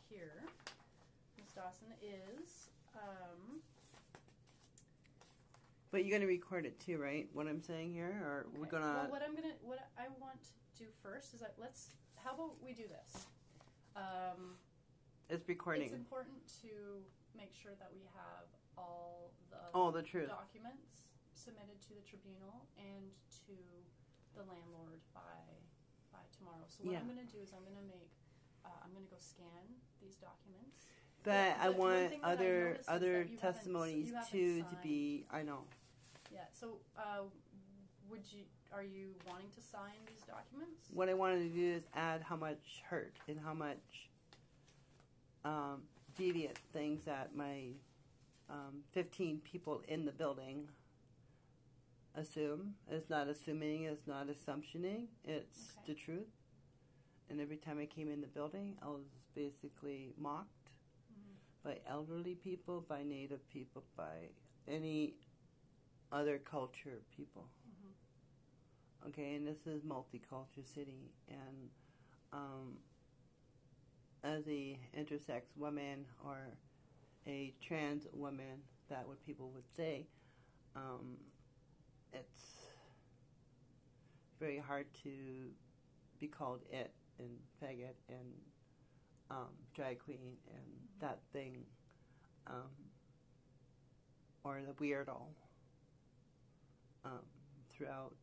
here, Ms. Dawson, is but you're gonna record it too, right? What I'm saying here, or okay. we're gonna. Well, what I want to do first is how about we do this? It's recording. It's important to make sure that we have all the truth documents submitted to the tribunal and to the landlord by tomorrow. So what I'm going to do is I'm going to go scan these documents. But I want other testimonies too to be. I know. Yeah. So are you wanting to sign these documents? What I wanted to do is add how much hurt and how much deviant things that my 15 people in the building assume. It's not assuming, it's not assumptioning, it's the truth. And every time I came in the building, I was basically mocked by elderly people, by Native people, by any other culture people. Okay, and this is multicultural city, and as a intersex woman or a trans woman, that what people would say, it's very hard to be called it and faggot and drag queen and that thing, or the weirdo throughout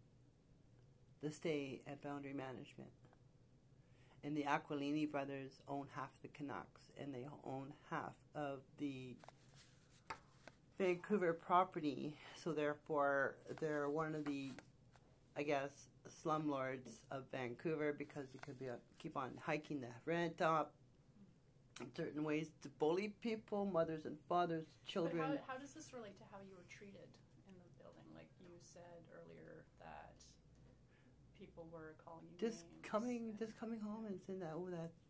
the stay at Boundary Management. And the Aquilini brothers own half the Canucks, and they own half of the Vancouver property. So therefore, they're one of the, I guess, slumlords of Vancouver, because you could keep on hiking the rent up in certain ways to bully people, mothers and fathers, children. But how does this relate to how you were treated in the building? Like you said earlier that people were calling you just coming home and saying that,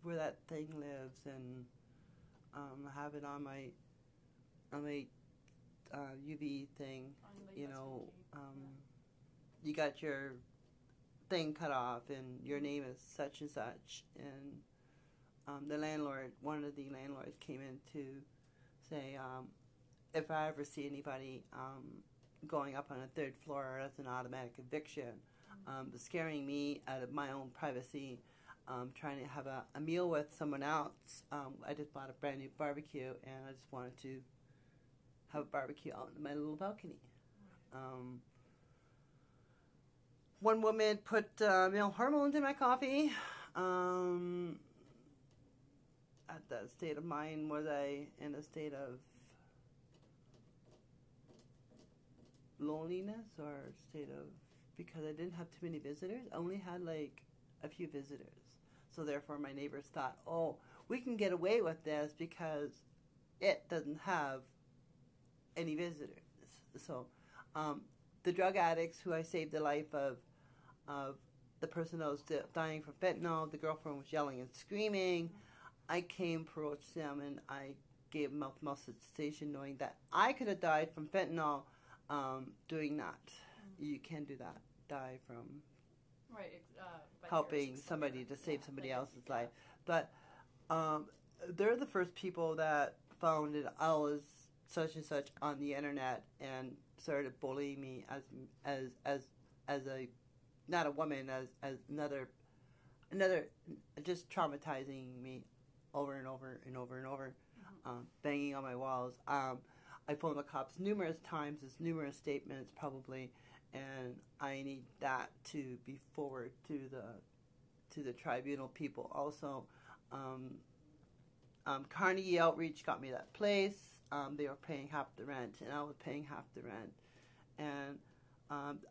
where that thing lives, and have it on my UV thing, you know, you got your thing cut off and your name is such and such, and the landlord, one of the landlords came in to say, if I ever see anybody going up on a third floor, that's an automatic eviction. Scaring me out of my own privacy, trying to have a meal with someone else. I just bought a brand new barbecue, and I just wanted to have a barbecue out in my little balcony. One woman put male hormones in my coffee. At that state of mind was I in a state of loneliness, or a state of, because I didn't have too many visitors. I only had like a few visitors. So therefore my neighbors thought, oh, we can get away with this because it doesn't have any visitors. So the drug addicts who I saved the life of the person that was dying from fentanyl, the girlfriend was yelling and screaming. I came, approached them, and I gave them mouth-to-mouth sensation, knowing that I could have died from fentanyl doing that. You can do that. Die from helping somebody to save somebody else's life. But they're the first people that found that I was such and such on the internet and started bullying me as a, not a woman, as another, just traumatizing me over and over and over and over, banging on my walls. I phoned the cops numerous times, there's numerous statements probably, and I need that to be forwarded to the tribunal people. Also, Carnegie Outreach got me that place. They were paying half the rent, and I was paying half the rent. And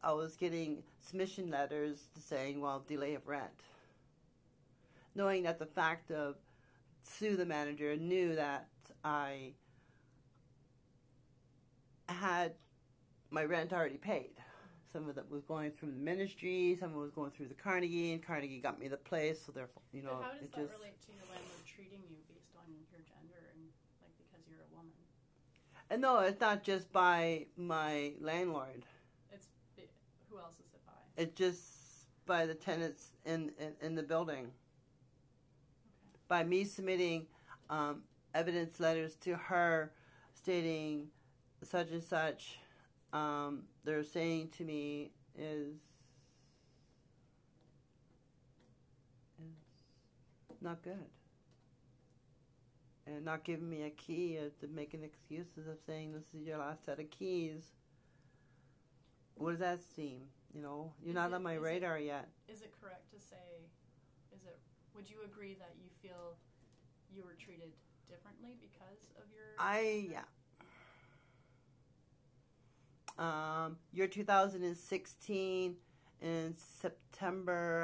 I was getting submission letters saying, well, delay of rent. Knowing that the fact of Sue, the manager, knew that I had my rent already paid. Some of it was going through the ministry, some of it was going through the Carnegie, and Carnegie got me the place, so therefore, you know. But how does that relate to your landlord treating you based on your gender and, like, because you're a woman? And no, it's not just by my landlord. Who else is it by? It's just by the tenants in the building. Okay. By me submitting evidence letters to her stating such and such. They're saying to me is not good. And not giving me a key, to making excuses of saying this is your last set of keys. What does that seem? You know, you're not on my radar yet. Is it correct to say, would you agree that you feel you were treated differently because of your... Year 2016, in September,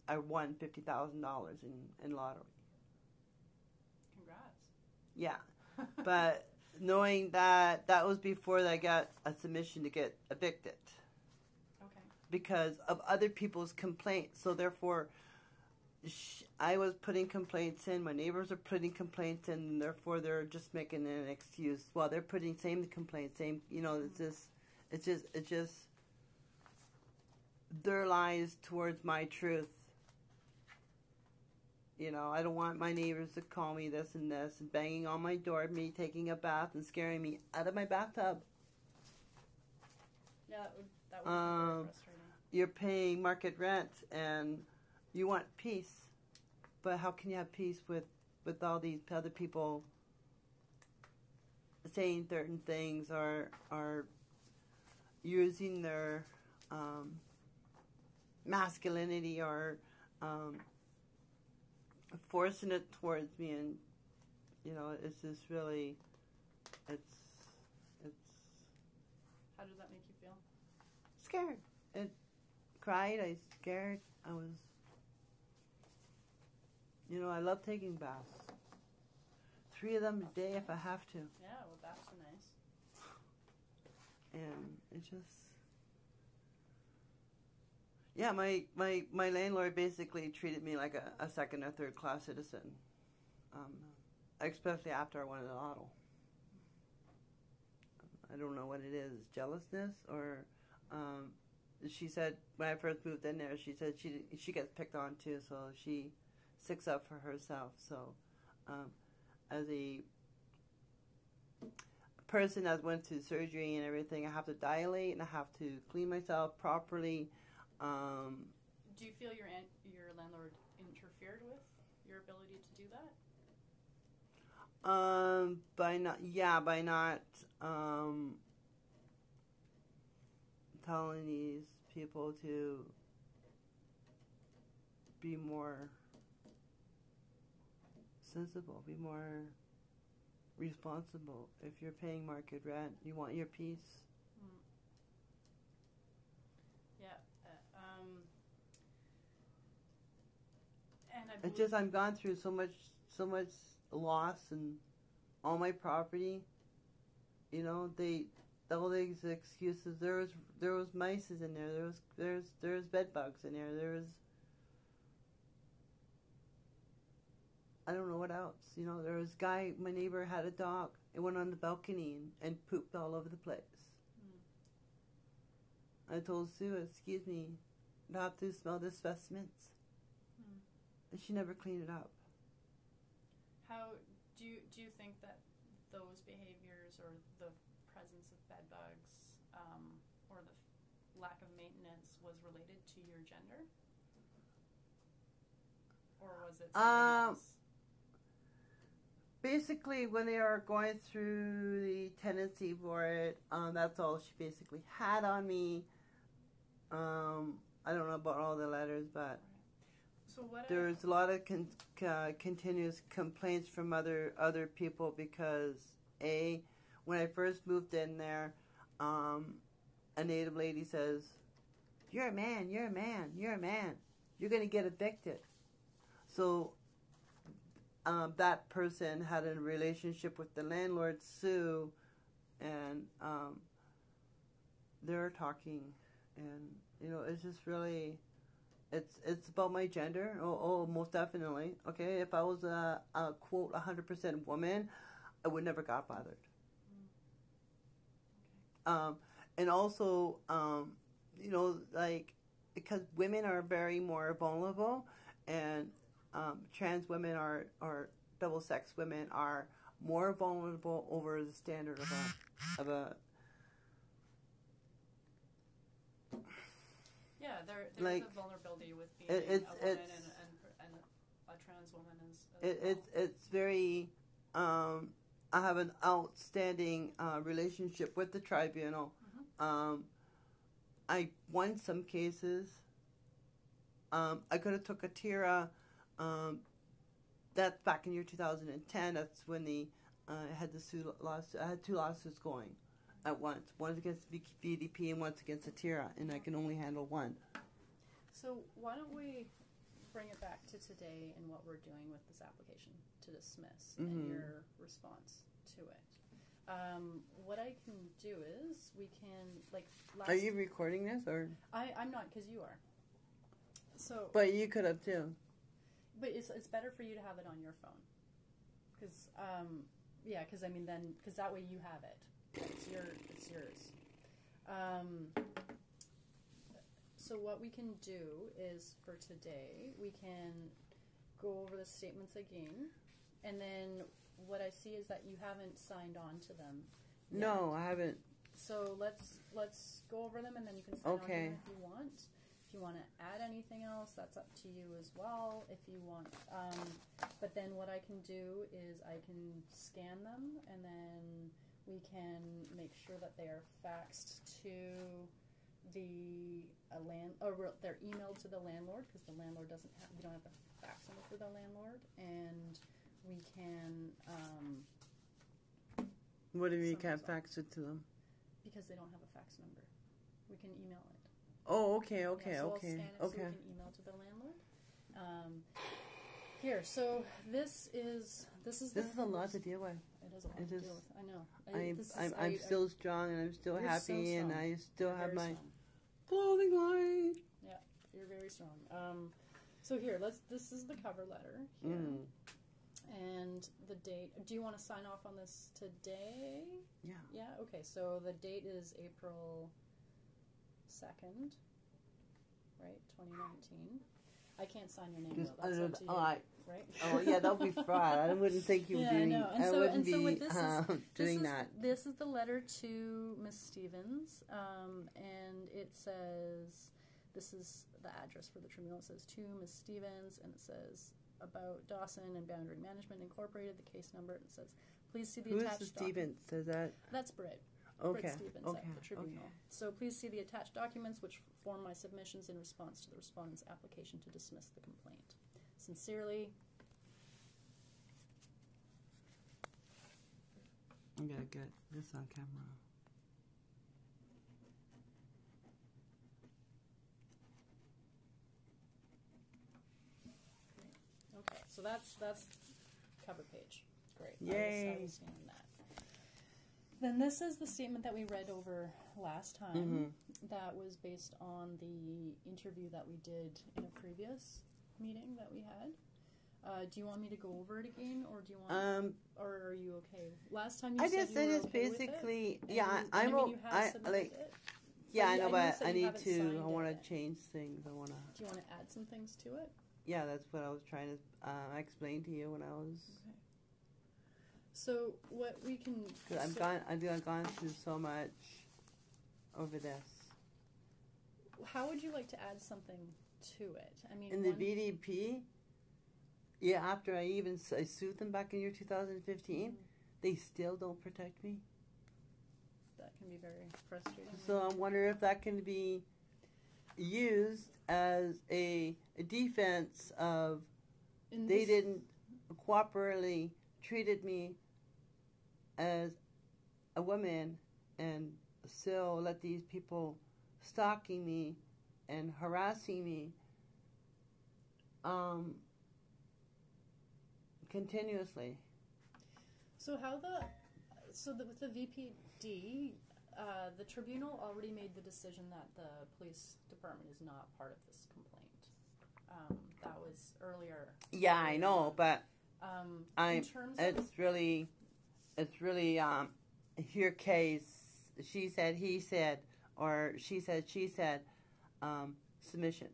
I won $50,000 in lottery. Congrats. Yeah, but knowing that was before I got a submission to get evicted. Okay. Because of other people's complaints, so therefore, I was putting complaints in. My neighbors are putting complaints in, and therefore they're just making an excuse. Well, they're putting same complaints, same. You know, it's just their lies towards my truth. You know, I don't want my neighbors to call me this and this, and banging on my door, me taking a bath and scaring me out of my bathtub. Yeah, that would be very frustrating. You're paying market rent, and you want peace, but how can you have peace with all these other people saying certain things or using their masculinity or forcing it towards me, and you know, it's just really, it's. How did that make you feel? Scared. I cried. I scared. I was. You know, I love taking baths. 3 of them a day if I have to. Yeah, well, baths are nice. And it just. Yeah, my landlord basically treated me like a second or third class citizen. Especially after I won the lotto. I don't know what it is, jealousness or. She said when I first moved in there, she said she gets picked on too, so she sticks up for herself. So, as a person that went to surgery and everything, I have to dilate and I have to clean myself properly. Do you feel your landlord interfered with your ability to do that? By not telling these people to be more sensible, be more responsible. If you're paying market rent, you want your peace. Yeah. And I it's just I've gone through so much loss and all my property. You know, all these excuses. There was mice in there. There was bed bugs in there. There was I don't know what else. You know, there was a guy. My neighbor had a dog. It went on the balcony and pooped all over the place. I told Sue, "Excuse me, I have to smell the specimens," and she never cleaned it up. How do you think that those behaviors or the presence of bed bugs or the lack of maintenance was related to your gender, or was it something else? Basically, when they are going through the tenancy for it, that's all she basically had on me. I don't know about all the letters, but so there's a lot of continuous complaints from other people because, when I first moved in there, a native lady says, "You're a man, you're a man, you're a man. You're going to get evicted." So that person had a relationship with the landlord, Sue, and they're talking, and you know, it's just really, it's about my gender. Oh, most definitely. Okay, if I was a quote 100% woman, I would never got bothered. Okay. And also, you know, like because women are very more vulnerable, and trans women are double sex women are more vulnerable over the standard of a Yeah, there's like, a vulnerability with being it's a woman and a trans woman as it's very. I have an outstanding relationship with the tribunal. I won some cases. I could have took Atira. That's back in year 2010. That's when I had lawsuit. I had 2 lawsuits going at once. One against VDP and one against Atira, and I can only handle one. So why don't we bring it back to today and what we're doing with this application to dismiss and your response to it. What I can do is we can Are you recording this or? I'm not, because you are. So. But you could have too. But it's better for you to have it on your phone, because because I mean because that way you have it. It's yours. So what we can do is, for today, we can go over the statements again, and then what I see is that you haven't signed on to them yet. No, I haven't. So let's go over them, and then you can sign on to them if you want. If you want to add anything else, that's up to you as well. If you want, but then what I can do is I can scan them, and then we can make sure that they are faxed to the they're emailed to the landlord, because the landlord we don't have the fax number for the landlord, and we can. What do you mean you can't fax it to them? Because they don't have a fax number. We can email it. Oh, okay. So I'll scan it so we can email to the landlord. Here, so this is a lot to deal with. It is a lot to deal with. I know. I'm still strong, and I'm still happy, and I still have my clothing line. Yeah, you're very strong. So here, this is the cover letter here. And the date. Do you want to sign off on this today? Yeah. Yeah, okay. So the date is April 2nd, right? 2019. I can't sign your name, though. That's up to you, right? Oh, yeah, that would be fraud. I wouldn't think you would be. I wouldn't be doing that. This is the letter to Miss Stevens, and it says, this is the address for the tribunal. It says, to Miss Stevens, and it says, about Dawson and Boundary Management Incorporated, the case number. It says, please see the attached Stevens? Does that? That's Britt. Okay. Britt Stevens at the tribunal. Okay. So please see the attached documents which form my submissions in response to the respondent's application to dismiss the complaint. Sincerely. I'm gonna get this on camera. Okay, so that's cover page. Great. Yay. I was scanning that. Then this is the statement that we read over last time. That was based on the interview that we did in a previous meeting that we had. Do you want me to go over it again, or do you want? Or are you okay? Last time you said you were okay basically with it, I'm you have submitted it. Yeah, I know, but I need to. I want to change things. I want to. Do you want to add some things to it? Yeah, that's what I was trying to explain to you when I was. Okay. So what we can. Because I've gone through so much over this. How would you like to add something to it? I mean, in the VDP. Yeah, after I sued them back in year 2015, they still don't protect me. That can be very frustrating. So I wonder if that can be used as a defense of they didn't cooperatively treated me as a woman and still let these people stalking me and harassing me continuously. So with the VPD, the tribunal already made the decision that the police department is not part of this complaint. That was earlier. Yeah, I know, but it's really your case. She said, he said, or she said, she said. Submission.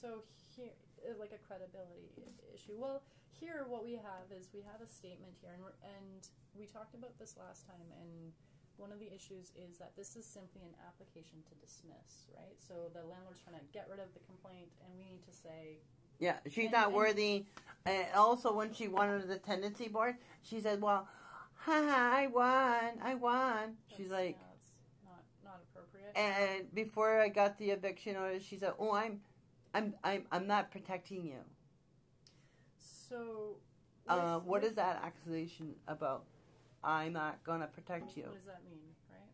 So here, like a credibility issue. Well, here what we have is we have a statement here, and we talked about this last time, and one of the issues is that this is simply an application to dismiss, right? So the landlord's trying to get rid of the complaint, and we need to say, yeah, she's not worthy. And also, when she wanted the tenancy board, she said, "Well, haha, I won." She's like, yeah, it's not appropriate. and before I got the eviction notice, she said, "Oh, I'm not protecting you." So, what is that accusation about? I'm not gonna protect you. What does that mean, right?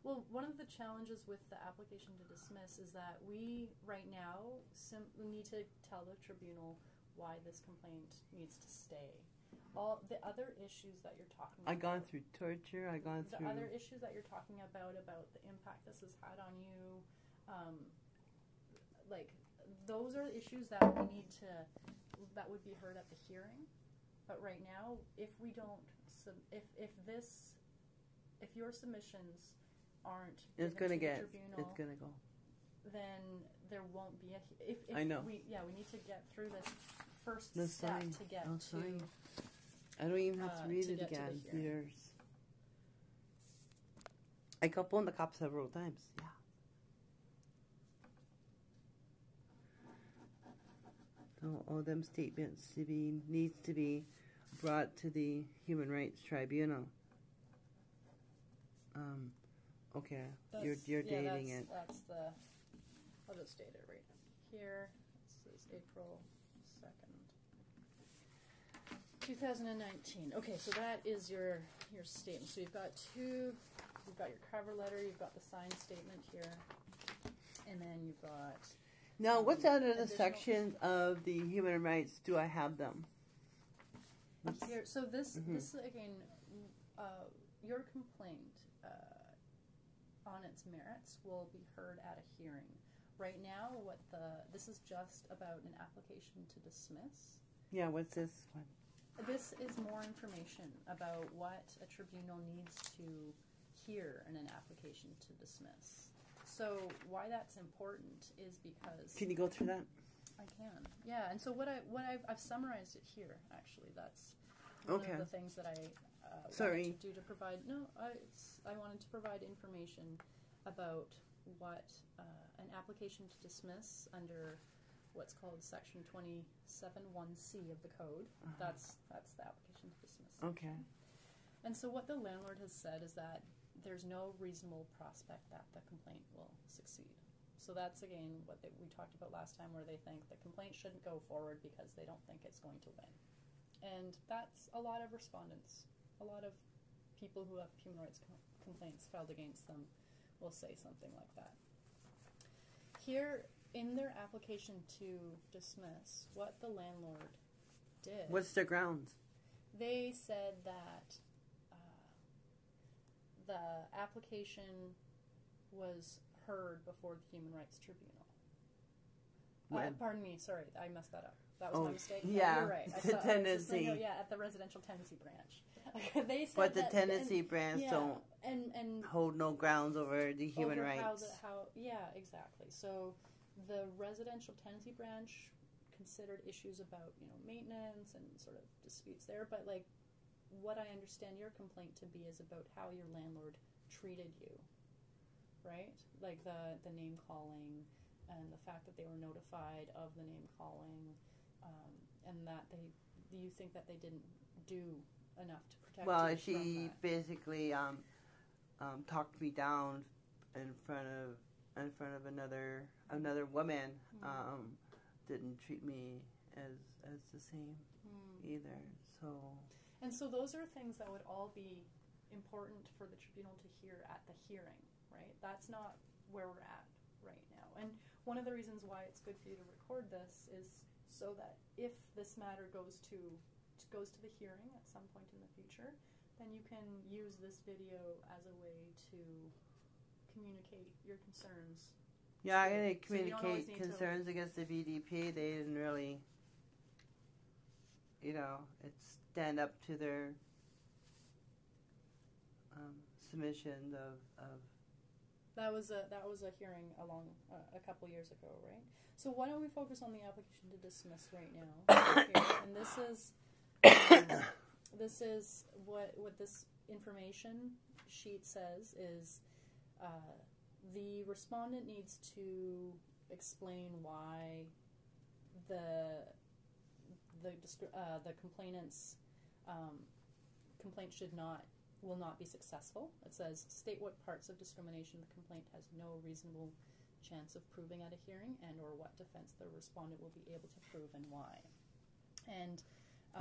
Well, one of the challenges with the application to dismiss is that we, right now, simply need to tell the tribunal why this complaint needs to stay. All the other issues that you're talking about. I've gone through torture. The other issues that you're talking about the impact this has had on you, like, those are issues that we need to, that would be heard at the hearing. But right now, if we don't, if your submissions aren't it's given gonna to the get, tribunal, it's gonna go. then there won't be if I know. we need to get through this first No step sign. to get No to sign. I don't even have to read to it get to the again. hearing. Years. I got phoned the cops several times. Yeah. So all them statements needs to be brought to the Human Rights Tribunal. Okay, you're dating it. That's the. I'll just date it right here. This is April 2nd, 2019. Okay, so that is your statement. So you've got you've got your cover letter, you've got the signed statement here, and then you've got. Now, what's under the section of the human rights? Do I have them? Here, so this again, your complaint on its merits will be heard at a hearing. Right now, this is just about an application to dismiss. Yeah, what's this one? This is more information about what a tribunal needs to hear in an application to dismiss. So why that's important is because... Can you go through that? I can. Yeah, and so I've summarized it here, actually. That's one of the things that I wanted to do to provide... No, I wanted to provide information about what an application to dismiss under what's called Section 27(1)(c) of the Code. That's the application to dismiss. Okay. And so what the landlord has said is that there's no reasonable prospect that the complaint will succeed. So that's, again, what we talked about last time, where they think the complaint shouldn't go forward because they don't think it's going to win. And that's a lot of respondents. A lot of people who have human rights complaints filed against them will say something like that. Here, in their application to dismiss, what the landlord did... What's their grounds? They said that the application was heard before the Human Rights Tribunal. Pardon me, sorry, I messed that up. That was my mistake. Yeah, no, you're right. the tenancy. At the residential tenancy branch. They said but the that, tenancy branch don't hold no grounds over the human rights. Yeah, exactly. So the residential tenancy branch considered issues about maintenance and sort of disputes there, but like what I understand your complaint to be is about how your landlord treated you, right? Like the name calling and the fact that they were notified of the name calling, and that you think that they didn't do enough to protect you. Well, she basically talked me down in front of another woman. Didn't treat me as the same either. So those are things that would all be important for the tribunal to hear at the hearing, right? That's not where we're at right now. And one of the reasons why it's good for you to record this is so that if this matter goes to the hearing at some point in the future, then you can use this video as a way to communicate your concerns. Yeah, I didn't communicate concerns against the VDP. They didn't really, it's stand up to their submission of. That was a hearing a couple years ago, right? So why don't we focus on the application to dismiss right now? Here. And this is what this information sheet says is the respondent needs to explain why the complainant's complaint will not be successful. It says, state what parts of discrimination the complaint has no reasonable chance of proving at a hearing, and or what defense the respondent will be able to prove and why. And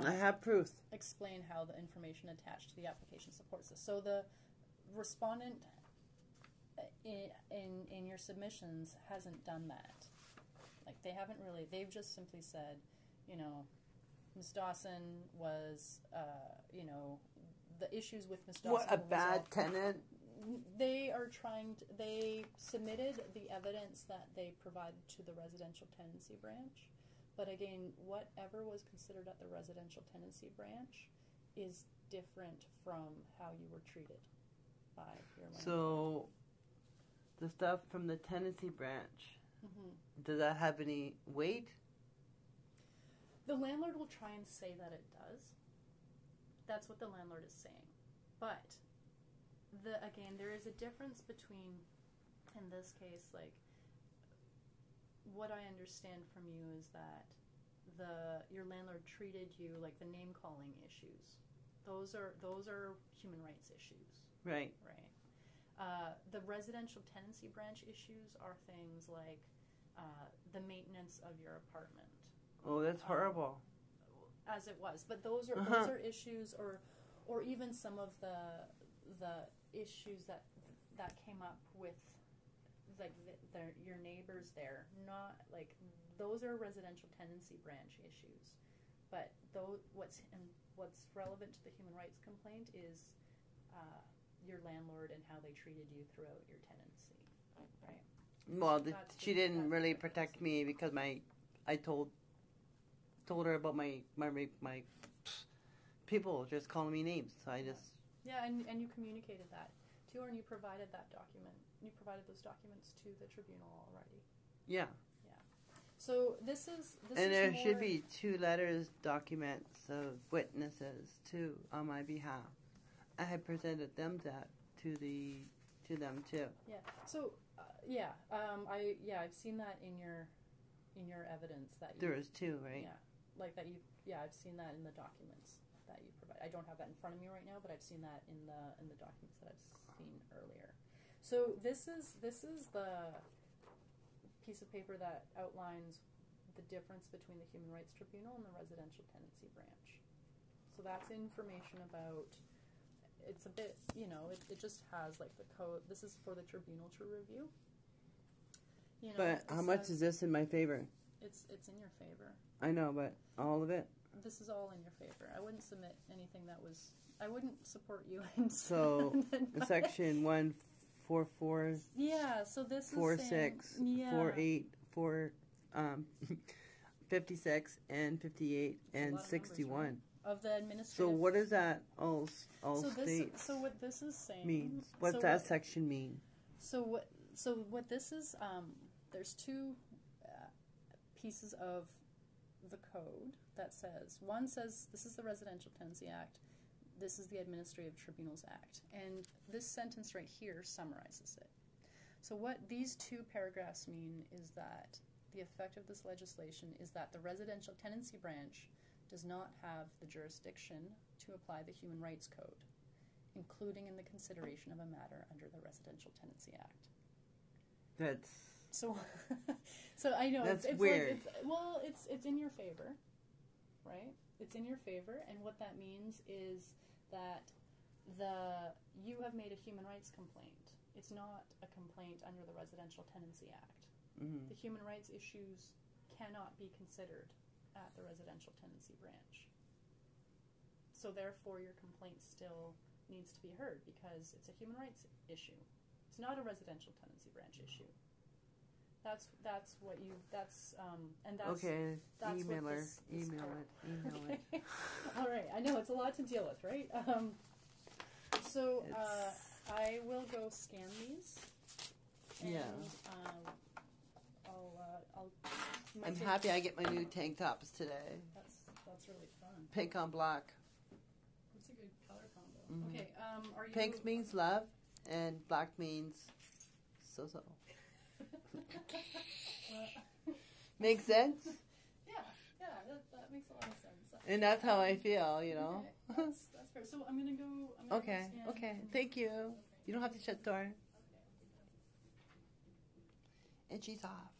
I have proof. Explain how the information attached to the application supports this. So the respondent in your submissions hasn't done that. Like, they haven't really, they've just simply said, you know, Ms. Dawson was, you know, the issues with Ms. Dawson. What a bad tenant. They submitted the evidence that they provided to the residential tenancy branch. But again, whatever was considered at the residential tenancy branch is different from how you were treated by your landlord. So, the stuff from the tenancy branch, does that have any weight? The landlord will try and say that it does. That's what the landlord is saying. But, again, there is a difference between, in this case, like, what I understand from you is that your landlord treated you like the name calling issues. Those are human rights issues. Right. Right. The residential tenancy branch issues are things like the maintenance of your apartment. Oh, that's horrible. As it was, but those are issues, or even some of the issues that came up with, like, your neighbors there. Not like those are residential tenancy branch issues, but what's relevant to the human rights complaint is your landlord and how they treated you throughout your tenancy, right? Well, she didn't really protect me because I told her about my people just calling me names, so I just and you communicated that to her, and you provided that document. You provided those documents to the tribunal already. Yeah. So this is and there should be 2 letters, documents of witnesses too on my behalf. I had presented them to them too. Yeah. So I've seen that in your evidence that there is 2, right? Yeah. Like that I've seen that in the documents that you provide. I don't have that in front of me right now, but I've seen that in the documents that I've seen earlier. So this is the piece of paper that outlines the difference between the Human Rights Tribunal and the Residential Tenancy Branch. So that's information about, it's a bit, you know, it just has like the code. This is for the tribunal to review. You know, but how much is this in my favor? It's in your favor. I know, but all of it? This is all in your favor. I wouldn't submit anything that was, I wouldn't support you in so section 144. Yeah, so this 46, is saying, 48, 56, and 58, and 61. Numbers, right? Of the administrative. So what does that all state? So what this is saying means? What's that section mean? So what this is, there's 2 pieces of the code that says, one says this is the Residential Tenancy Act, this is the Administrative Tribunals Act, and this sentence right here summarizes it. So what these 2 paragraphs mean is that the effect of this legislation is that the Residential Tenancy Branch does not have the jurisdiction to apply the Human Rights Code, including in the consideration of a matter under the Residential Tenancy Act. That's so I know that's it's weird. Like, it's in your favor, right? It's in your favor, and what that means is that you have made a human rights complaint. It's not a complaint under the Residential Tenancy Act. Mm-hmm. The human rights issues cannot be considered at the Residential Tenancy Branch. So therefore, your complaint still needs to be heard because it's a human rights issue. It's not a Residential Tenancy Branch issue. That's what you. That's and that's okay. That's email what her. this Email okay. it. All right. I know it's a lot to deal with, right? So I will go scan these. And, yeah. I'm happy I get my new tank tops today. That's really fun. Pink on black. That's a good color combo. Okay, are you... Pink means love, and black means so-so. Makes sense? Yeah, that makes a lot of sense. And that's how I feel, you know. Okay, that's fair. So I'm gonna go. Okay. Thank you. You don't have to shut the door. And she's off.